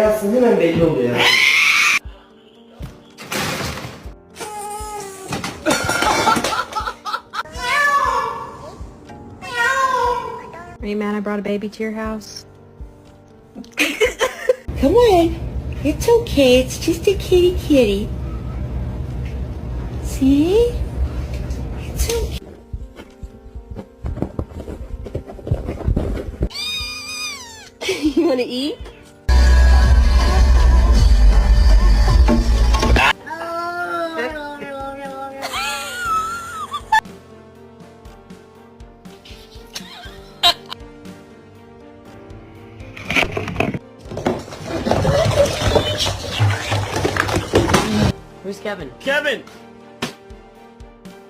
Aslında hemen belli oluyor. Are you mad I brought a baby to your house? Come on. It's okay. It's just a kitty. See? It's okay. You want to eat? Who's Kevin? Kevin!